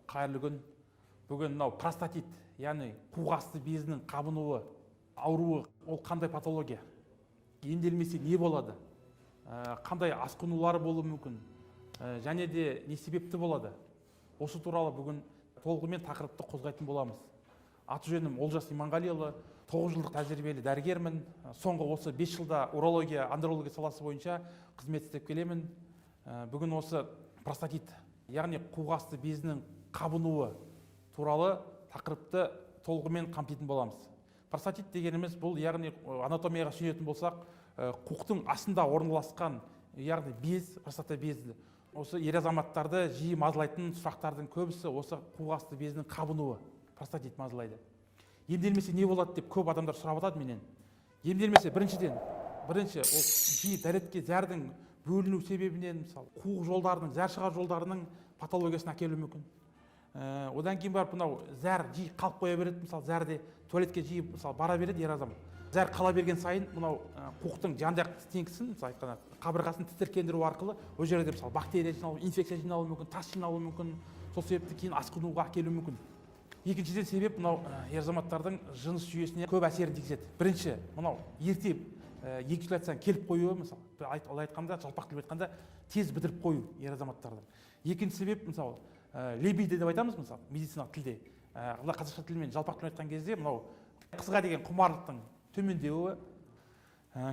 Қайырлы күн. Бүгін мынау простатит, яғни қуғасты безінің қабынуы ауруы, ол қандай патология? Емделмесе не болады? Қандай асқынулары болуы мүмкін? Және де не себепті болады? Осы туралы бүгін толығымен тақырыпты қозғайтын боламыз. Аты жөнім Олжас Иманғалиұлы, 9 жылдық тәжірибелі дәрігермін. Соңғы осы 5 жылда урология, андрология саласы бойынша қызмет істеп келемін. Бүгін осы простатит, яғни қуғасты безінің қабынуы туралы тақырыпты толығымен қамтитын боламыз. Простатит дегеніміз бұл, яғни анатомияға сүйенетін болсақ, қуықтың астында орналасқан, яғни без, простата безі. Осы ер азаматтарды жиі мазалайтын сұрақтардың көбісі осы қуғасты безінің қабынуы, простатит мазалайды. Емделмесе не болады деп көп адамдар сұрап жатады менен. Емделмесе бірінші ол жиі дәретке зәрдің бөліну себебінен, мысалы, қуық жолдарының, зәр шығар жолдарының патологиясына әкелуі мүмкін. Одан кейін барып мынау зәр жиі қалып қоя береді, мысалы, зәрде туалетке жиі бара береді ер азамат. Зәр қала берген сайын мынау қуықтың жан-жақ стенкісін, мысалы айтқанда, қабырғасын тітіркендіру арқылы ол жерде мысалы бактерия жиналуы, инфекция жиналуы мүмкін, тас жиналуы мүмкін. Сол себепті кейін асқынуға әкелуі мүмкін. Екіншіден себеп мынау ер азаматтардың жыныс жүйесіне көп әсерін тигізеді. Бірінші, мынау ерте эякуляцияны келіп қоюы, мысалы, айтқанда, жалпақ тілмен айтқанда, тез бітіріп қою ер азаматтардың. Екінші себеп, мысалы, либидо деп айтамыз, мысалы, медициналық тілде. Қазақша тілмен жалпақ тілмен айтқан кезде, мынау қызға деген құмарлықтың төмендеуі.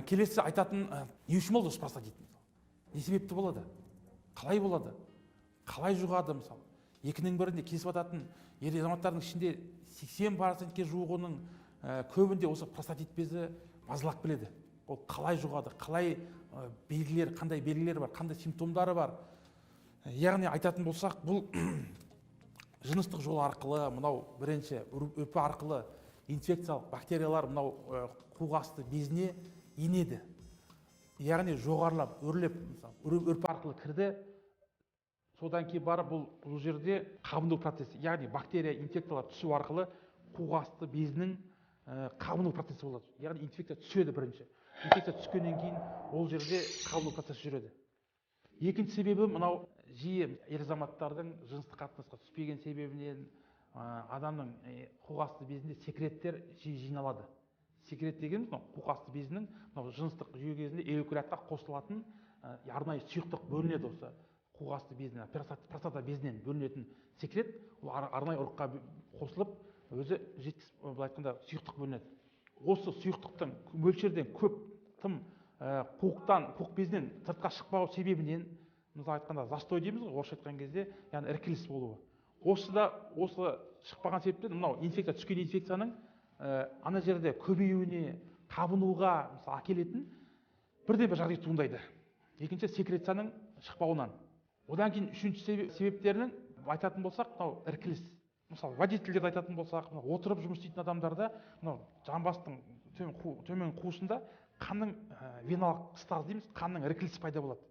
Келесі айтатын, не үшін болды осы простатит? Не себепті болады? Қалай болады? Қалай жұғады, мысалы? Екінің бірінде kesіп жататын ер азаматтардың ішінде 80%-ке жуығының көбінде осы простатит безі мазалап келеді. Ол қалай жұғады? Қалай белгілер, қандай белгілері бар, қандай симптомдары бар? Яғни айтатын болсақ, бұл жыныстық жол арқылы, мынау бірінші өпі арқылы инфекциялық бактериялар мынау қуғасты безіне енеді. Яғни жоғарылап, өрлеп, өпі арқылы кірді. Содан кейін барып бұл жерде қабыну процесі, яғни бактерия, инфекциялар түсу арқылы қуғасты безінің қабыну процесі болады. Яғни инфекция түседі бірінші. Инфекция түскеннен кейін ол жерде қабыну процесі жүреді. Екінші себебі мынау жиі ер азаматтардың жыныстық қатынасқа түспеген себебінен адамның қуғасты безінде секреттер жиі жиналады. Секрет дегеніміз қуғасты безінің жыныстық жүйе кезінде эякулятқа қосылатын арнайы сұйықтық бөлінеді. Осы қуғасты безінен, простата безінен бөлінетін секрет, ол арнайы ұрыққа қосылып, өзі былай айтқанда сұйықтық бөлінеді. Осы сұйықтықтың мөлшерден көп, тым қуық безінен сыртқа шықпау себебінен, мысалы айтқанда застой дейміз, орысша айтқан кезде, яғни іркіліс болуы. Осы шықпаған себептен мынау инфекция, түскен инфекцияның ана жерде көбеюіне, қабынуға әкелетін бірден бір жағдай туындайды. Екінші, секрецияның шықпауынан. Одан кейін үшінші себептерінің айтатын болсақ, мынау іркіліс. Мысалы, водительдерді айтатын болсақ, отырып жұмыс істейтін адамдарда, мынау жамбастың төмен қуысында қанның веналық стаз дейміз, қанның іркілісі пайда болады.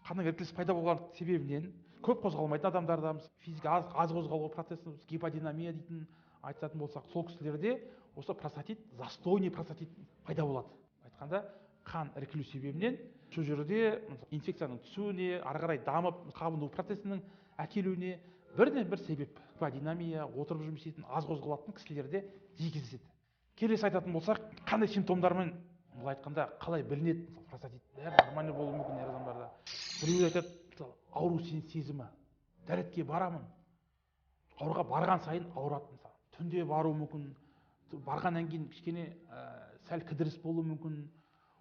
Қанның іркілісі пайда болған себебінен көп қозғалмайтын адамдарда, физика аз қозғалу процесі, гиподинамия дейтін айтатын болсақ, сол кісілерде осы простатит, застойный простатит пайда болады. Айтқанда, қан іркілу себебінен сол жерде инфекцияның түсуіне, ары қарай дамып, қабыну процесінің әкелуіне бірден бір себеп. Гиподинамия, отырып жұмыс істейтін, аз қозғалатын кісілерде жиі кездеседі. Келесі айтатын болсақ, қандай симптомдармен, бұл айтқанда қалай білінеді простатит? Бәрі нормальный болуы мүмкін ер адамдарда. Біреулер айтады, ауру сезімі. Дәретке барамын. Ауруға барған сайын ауырады, мысалы. Түнде бару мүмкін. Барғаннан кейін кішкене сәл кідіріс болуы мүмкін.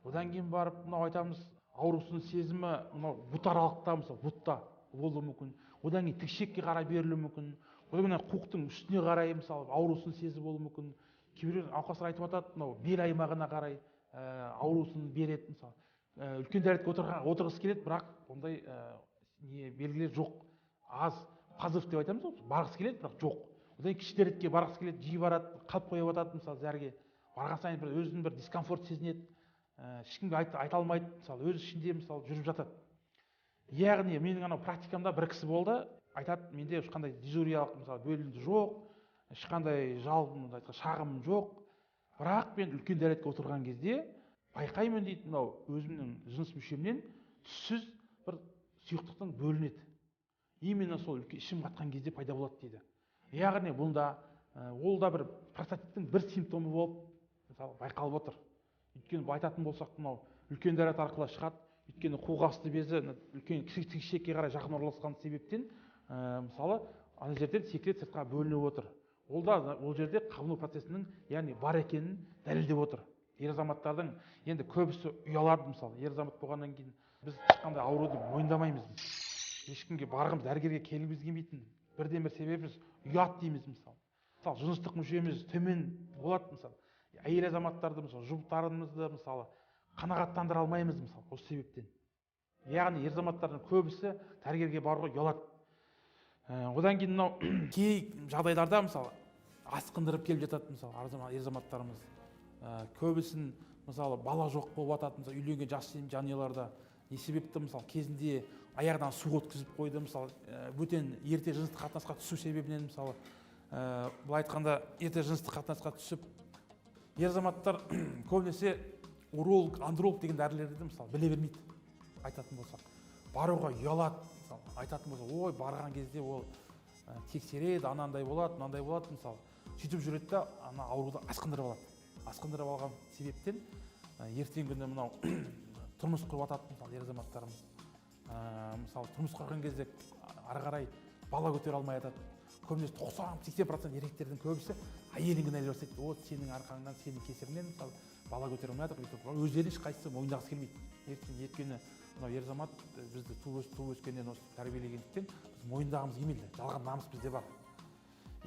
Одан кейін барып, мынау айтамыз, аурусының сезімі, мынау бұт аралықта, мысалы, бұтта болуы мүмкін. Одан кейін тікшекке қарай берілуі мүмкін. Одан кейін қуықтың үстіне қарай, мысалы, аурусының сезімі болуы мүмкін. Кейбіреулер науқастар айтып жатады, мынау бел аймағына қарай аурусын береді, мысалы. Үлкен дәретке отырғысы келеді, бірақ ондай белгілер жоқ. Аз позыв деп айтамыз, барғысы келеді, бірақ жоқ. Одан кейін кіші дәретке барғысы келеді, жиі барады, қалып қоя жатады, мысалы, зәрге. Барған сайын өзінің бір дискомфорт сезінеді. Ешкімге айта алмайды, мысалы, өз ішінде мысалы жүріп жатады. Яғни менің анау практикамда бір кісі болды, айтады, менде ешқандай дизуриялық мысалы бөлінді жоқ, ешқандай шағым жоқ. Бірақ мен үлкен дәретке отырған кезде байқаймын дейді, мынау өзімнің жыныс мүшемнен түссіз бір сұйықтықтың бөлінеді. именно сол ішім қатқан кезде пайда болады дейді. Яғни бұнда ол да бір простатиттің бір симптомы болып мысалы байқалып отыр. Өйткені айтатын болсақ, мынау үлкен дәрет арқылы шығады. Өйткені қуық асты безі үлкен кішішекке қарай жақын орналасқан себептен мысалы ана жерден секрет сыртқа бөлініп отыр. Ол жерде қабыну процесінің яғни бар екенін дәлелдеп отыр. Ер азаматтардың енді көбісі ұялады, мысалы ер азамат болғаннан кейін біз ешқандай ауруды мойындамаймыз. Ешкімге барғымыз, дәрігерге келгіміз келмейтін бірден бір себебіміз ұят дейміз. Мысалы жыныстық мүшеміз төмен болады, мысалы әйел азаматтарды мысалы жұптарымызды мысалы қанағаттандыра алмаймыз, мысалы осы себептен. Яғни ер азаматтардың көбісі дәрігерге баруға ұялады. Одан кейін мынау кей жағдайларда мысалы асқындырып келіп жатады, мысалы ер азаматтарымыз көбісін мысалы бала жоқ болып жатады, мысалы үйленген жас жанұяларда. Не себепті мысалы кезінде аяғынан су өткізіп қойды, мысалы бөтен ерте жыныстық қатынасқа түсу себебінен, мысалы былай айтқанда ерте жыныстық қатынасқа түсіп ер азаматтар көбінесе уролог, андролог деген дәрілерді мысалы біле бермейді. Айтатын болсақ баруға ұялады, мысалы айтатын болса, ой барған кезде ол тексереді, анандай болады, мынандай болады, мысалы сөйтіп жүреді да ана ауруды асқындырып алады. Асқындырып алған себептен ертеңгі күні мынау тұрмыс құрып жатады, мысалы ер азаматтарымыз. Мысалы тұрмыс құрған кезде ары қарай бала көтере алмай жатады. Көбінесе 90-80% еркектердің көбісі әйелін кінәлай бастайды. О, сенің арқаңнан, сенің кесірінен мысалы бала көтере алмай жатыр. Өздері ешқайсысы мойындағысы келмейді. Өйткені мынау ер азамат бізді туып өскеннен осы тәрбиелегендіктен біз мойындағымыз келмейді. Жалған намыс бізде бар.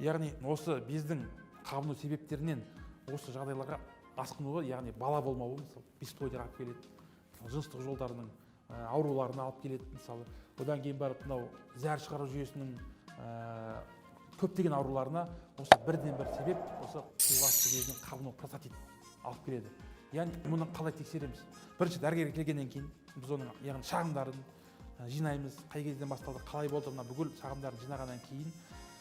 Яғни осы бездің қабыну себептерінен осы жағдайларға асқынуы, яғни бала болмауы, мысалы бесплодие алып келеді, жыныстық жолдарының ауруларына алып келеді, мысалы. Одан кейін барып мынау зәр шығару жүйесінің көптеген ауруларына осы бірден бір себеп осы қуық асты безінің қабыну простатит алып келеді. Яғни мұны қалай тексереміз? Бірінші дәрігерге келгеннен кейін біз оның яғни шағымдарын жинаймыз. Қай кезден басталды, қалай болды, мына бүкіл шағымдарын жинағаннан кейін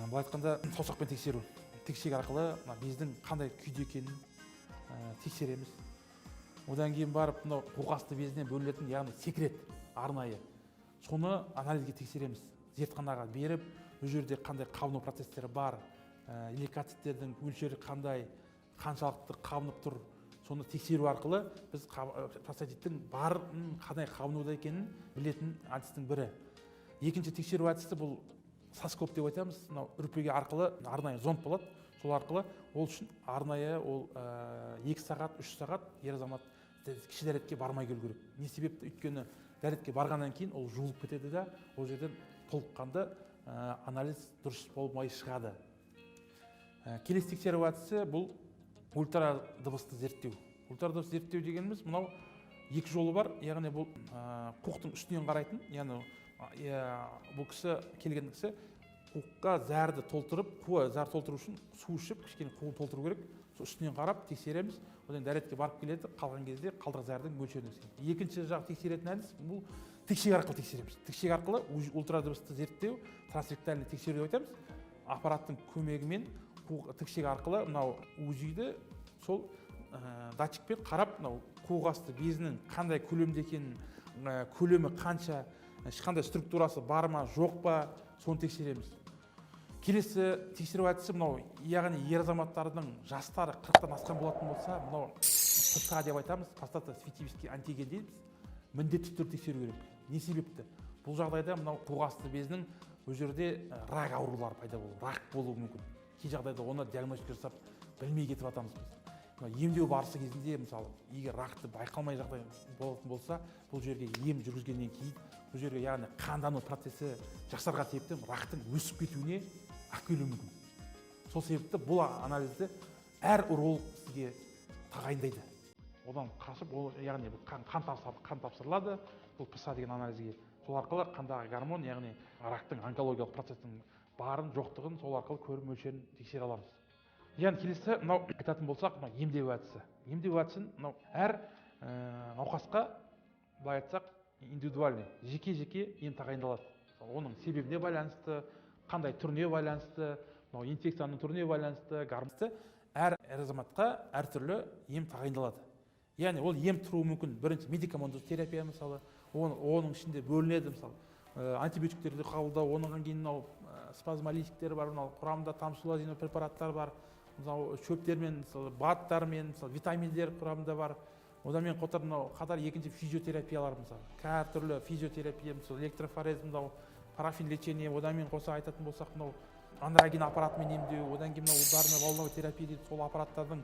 былай айтқанда саусақпен тексеру. Тексек арқылы бездің қандай күйде екенін тексереміз. Одан кейін барып мынау қуық асты безінен бөлінетін яғни секрет арнайы. Соны анализге тексереміз. Зертханаға беріп, бұл жерде қандай қабыну процестері бар, лейкоциттердің мөлшері қандай, қаншалықты қабынып тұр, соны тексеру арқылы біз простатиттің барын қандай қабынуда екенін білетін әдістің бірі. Екінші тексеру әдісі бұл соскоп деп айтамыз. Мынау үрпеге арқылы арнайы зонд болады. Сол арқылы ол үшін арнайы ол 2 сағат, 3 сағат ер азамат кіші дәретке бармай келу керек. Не себепті? Өйткені дәретке барғаннан кейін ол жуылып кетеді да, ол жерден толыққанды анализ дұрыс болмай шығады. Келесі тексеру әдісі бұл ультра дыбысты зерттеу. Ультра дыбысты зерттеу дегеніміз мынау екі жолы бар. Яғни бұл қуықтың үстінен қарайтын, яғни бұл кісі келген кісі қуыққа зәрді толтырып, зәр толтыру үшін су ішіп, кішкене қуығын толтыру керек. Сол үстінен қарап тексереміз. Одан дәретке барып келеді, қалған кезде қалдық зәрдің мөлшерін тексереміз. Екінші жағы тексеретін әдіс бұл тікшек арқылы тексереміз. Тікшек арқылы ультрадыбысты зерттеу, трансректальный тексеру деп айтамыз. Аппараттың көмегімен тікшек арқылы мынау УЗИді сол датчикпен қарап, мынау қуық асты безінің қандай көлемде екенін, көлемі қанша, ешқандай структурасы бар ма, жоқ па, соны тексереміз. Келесі тексеру әдісі мынау, яғни ер азаматтардың жастары 40-тан асқан болатын болса, мынау ПСА деп айтамыз, простатоспецифический антиген дейміз. Міндетті түрде тексеру керек. Не себепті? Бұл жағдайда мынау қуық асты безінің бұл жерде рак аурулары пайда болуы, рак болуы мүмкін. Кей жағдайда оны диагностика жасап білмей кетіп жатамыз біз. Емдеу барысы кезінде, мысалы, егер рақты байқалмай жағдай болатын болса, бұл жерге ем жүргізгеннен кейін, бұл жерге яғни қандану процесі жақсарға себепті рақтың өсіп кетуіне әкелуі мүмкін. Сол себепті бұл анализді әр уролог сізге тағайындайды. Одан қашып, яғни қан тапсырылады, бұл ПСА деген анализге. Сол арқылы қандағы гормон, яғни рақтың онкологиялық процестің барын, жоқтығын сол арқылы көріп мөлшерін тексере аламыз. Яғни келесі мынау айтатын болсақ, мынау емдеу әдісі. Емдеу әдісін мынау әр науқасқа былай айтсақ, индивидуальный, жеке-жеке ем тағайындалады. Оның себебіне байланысты, қандай түріне байланысты, инфекцияның түріне байланысты, гормонды әр азаматқа әртүрлі ем тағайындалады. Яғни ол ем тұруы мүмкін. Бірінші медикаментозды терапия мысалы, оның ішінде бөлінеді мысалы. антибиотиктерді қабылдау, онан кейін мынау спазмолитиктер бар, мынау құрамында тамсулазин препараттар бар, мынау шөптермен, баттармен, витаминдер құрамында бар. Одан мен қатар екінші физиотерапиялар, мысалы, әртүрлі физиотерапия, мысалы, электрофорез, мынау парафин лечение, одан мен қоса айтатын болсақ, мынау андрогин аппаратымен емдеу, одан кейін мынау ударный волновой терапия дейді, сол аппараттардың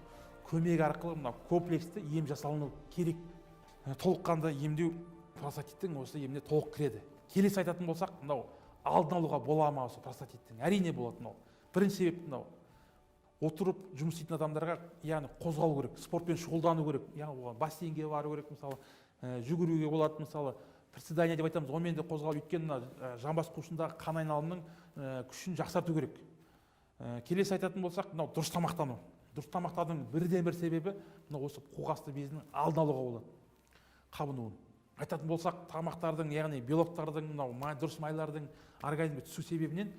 көмегі арқылы мынау комплексті ем жасалыну керек. Толыққанды емдеу простатиттің осы еміне толық кіреді. Келесі айтатын болсақ, мынау алдын алуға бола ма осы простатиттің? Әрине болады. Мынау бірінші себеп мынау отырып жұмыс істейтін адамдарға, яғни қозғалу керек, спортпен шұғылдану керек, яғни оған бассейнге бару керек, мысалы, жүгіруге болады, мысалы, приседание деп айтамыз, онымен де қозғалу, өйткені жамбас қуысындағы қан айналымының күшін жақсарту керек. Келесі айтатын болсақ, мынау дұрыс тамақтану. Дұрыс тамақтаудың бірден бір себебі мынау осы қуғасты безінің алдын алуға болады, қабынуын. Айтатын болсақ, тамақтардың, яғни белоктардың, мынау дұрыс майлардың организмге түсу себебінен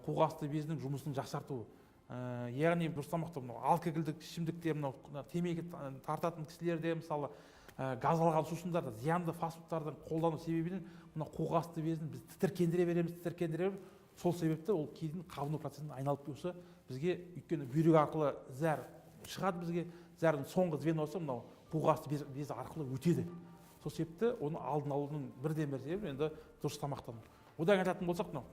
қуғасты безінің жұмысын жақсартуы. Яғни дұрыс тамақтау, мынау алкогольдік ішімдікте, мынау темекі тартатын кісілерде, мысалы, газдалған сусындарда, зиянды фастфудтардың қолдану себебінен мынау қуғасты безін біз тітіркендіре береміз. Сол себепті ол кейін қабыну процесіне айналып келсе, бізге өйткені бүйрек арқылы зәр шығады, бізге зәрдің соңғы звеносы мынау қуғасты безі арқылы өтеді. Сол себепті оны алдын алудың бірден бір себебі енді дұрыс тамақтану. Одан айтатын болсақ, мынау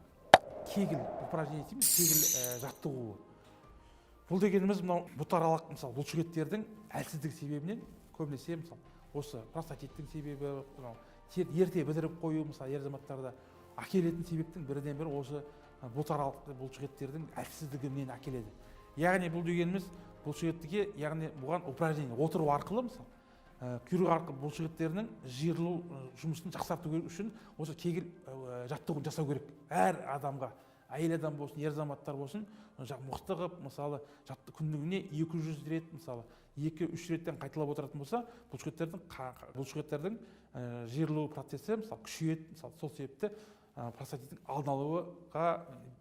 кегіл упражнение дейміз, кегіл жаттығуы. Бұл дегеніміз мынау бұтаралық, мысалы, бұлшықеттердің әлсіздік себебінен көбінесе, мысалы, осы простатиттің себебі, ерте бітіріп қою, мысалы, ер азаматтарда әкелетін себептің бірден бір осы бұтаралық бұлшықеттердің әлсіздігінен әкеледі. Яғни бұл дегеніміз бұлшықетке, яғни бұған упражнение отыру арқылы, мысалы, күйрек арқылы бұлшықеттерінің жиырылу жұмысын жақсарту үшін осы кегіл жаттығуын жасау керек. Әр адамға, әйел адам болсын, ер азаматтар болсын, мықты қылып, мысалы, күніне 200 рет, мысалы, 2-3 реттен қайталап отыратын болса, бұлшықеттердің жиырылу процесі, мысалы, күшейеді. Мысалы, сол себепті простатиттің алдын алуға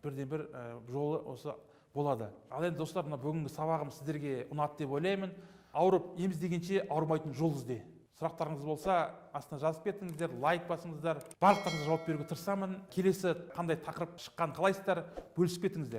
бірден бір жолы осы болады. Ал енді достар, бүгінгі сабағым сіздерге ұнады деп ойлаймын. Ауырып еміздегенше ауырмайтын жол ізде. Сұрақтарыңыз болса, астына жазып кетіңіздер, лайк басыңыздар. Барлықтарыңызға жауап беруге тырысамын. Келесі қандай тақырып шыққан қалайсыздар, бөлісіп кетіңіздер.